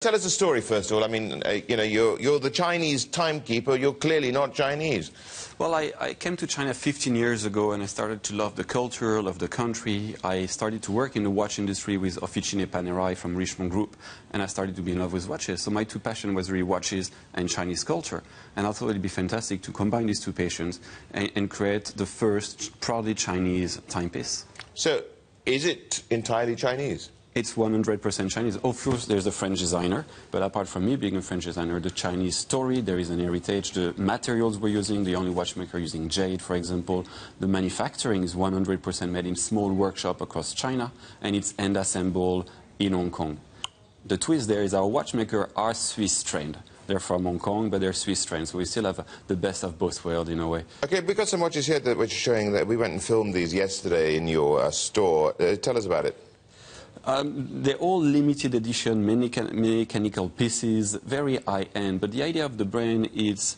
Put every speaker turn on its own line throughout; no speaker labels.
Tell us a story, first of all. I mean, you know, you're the Chinese timekeeper. You're clearly not Chinese.
Well, I came to China 15 years ago, and I started to love the culture, love the country. I started to work in the watch industry with Officine Panerai from Richemont Group, and I started to be in love with watches. So my two passions was really watches and Chinese culture. And I thought it'd be fantastic to combine these two passions and create the first proudly Chinese timepiece.
So, is it entirely Chinese?
It's 100% Chinese. Of course, there's a French designer, but apart from me being a French designer, the Chinese story, there is an heritage. The materials we're using, the only watchmaker using jade, for example. The manufacturing is 100% made in small workshop across China, and it's hand assembled in Hong Kong. The twist there is our watchmaker are Swiss trained. They're from Hong Kong, but they're Swiss trained, so we still have the best of both worlds in a way.
Okay, we've got some watches here that we're showing that we went and filmed these yesterday in your store. Tell us about it.
They're all limited edition, mechanical pieces, very high-end. But the idea of the brand is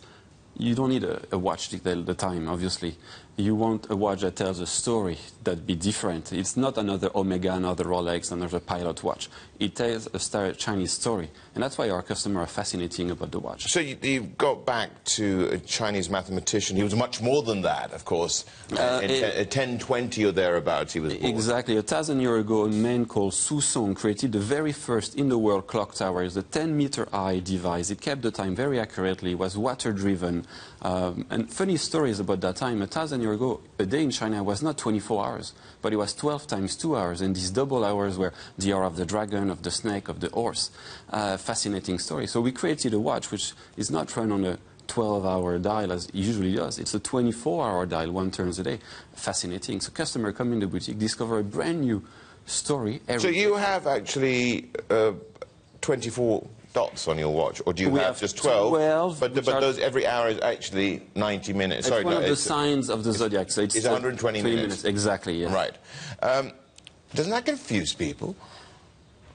you don't need a watch to tell the time, obviously. You want a watch that tells a story that be different. It's not another Omega, another Rolex, another Pilot watch. It tells a Chinese story. And that's why our customers are fascinating about the watch.
So you got back to a Chinese mathematician. He was much more than that, of course. In 1020 or thereabouts he was born.
Exactly. 1,000 years ago, a man called Su Song created the very first in the world clock tower. It's a 10-meter high device. It kept the time very accurately. It was water-driven. And funny stories about that time. 1,000 years ago, a day in China was not 24 hours, but it was 12 times 2 hours. And these double hours were the hour of the dragon, of the snake, of the horse. Fascinating story. So we created a watch which is not run on a 12-hour dial as it usually does. It's a 24-hour dial, one turns a day. Fascinating. So customer come in the boutique, discover a brand new story every day.
You have actually 24 dots on your watch, or do you have just 12?
12,
but those every hour is actually 90 minutes.
It's one of the signs of the zodiac. So it's
120 minutes.
Exactly, yes.
Right. Doesn't that confuse people?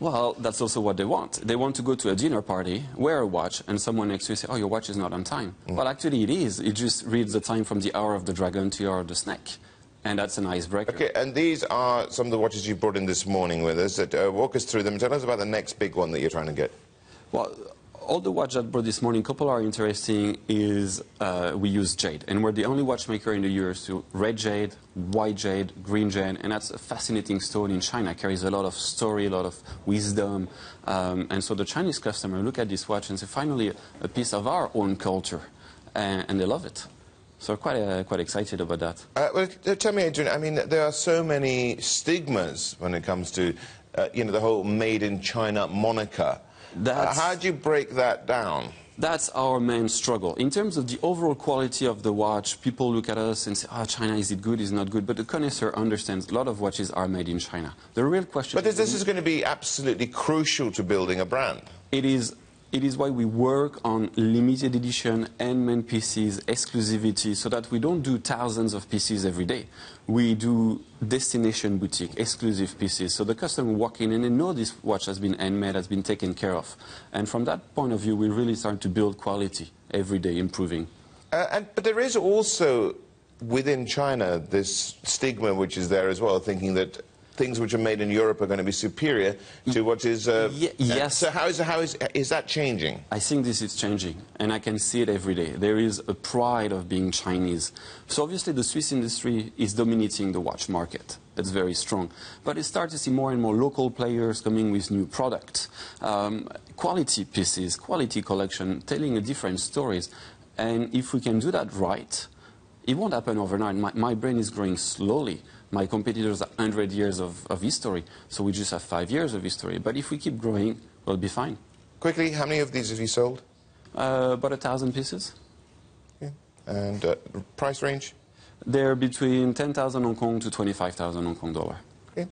Well, that's also what they want. They want to go to a dinner party, wear a watch, and someone next to you say, oh, your watch is not on time. Well, actually it is. It just reads the time from the hour of the dragon to the hour of the snake. And that's an icebreaker.
Okay, and these are some of the watches you brought in this morning with us. Walk us through them and tell us about the next big one that you're trying to get.
Well, all the watches I brought this morning, a couple are interesting, is we use jade. And we're the only watchmaker in the US to red jade, white jade, green jade, and that's a fascinating stone in China. It carries a lot of story, a lot of wisdom. And so the Chinese customer look at this watch and say, finally, a piece of our own culture. And they love it. So quite excited about that.
Well, tell me, Adrian, I mean, there are so many stigmas when it comes to, you know, the whole made in China moniker. How do you break that down?
That's our main struggle. In terms of the overall quality of the watch, people look at us and say, oh, China, is it good, is it not good? But the connoisseur understands a lot of watches are made in China. The real question
But this is going to be absolutely crucial to building a brand.
It is why we work on limited edition, handmade pieces, exclusivity, so that we don't do thousands of pieces every day. We do destination boutique, exclusive pieces, so the customer walk in and they know this watch has been handmade, has been taken care of. And from that point of view, we really start to build quality every day, improving.
But there is also, within China, this stigma which is there as well, thinking that things which are made in Europe are going to be superior to what is...
yes.
So how is that changing?
I think this is changing, and I can see it every day. There is a pride of being Chinese. So obviously the Swiss industry is dominating the watch market. That's very strong. But you start to see more and more local players coming with new products. Quality pieces, quality collection, telling a different stories. And if we can do that right, it won't happen overnight. My brain is growing slowly. My competitors have 100 years of history, so we just have 5 years of history. But if we keep growing, we'll be fine.
Quickly, how many of these have you sold?
About 1,000 pieces.
Yeah. And price range?
They're between 10,000 Hong Kong to 25,000 Hong Kong dollar.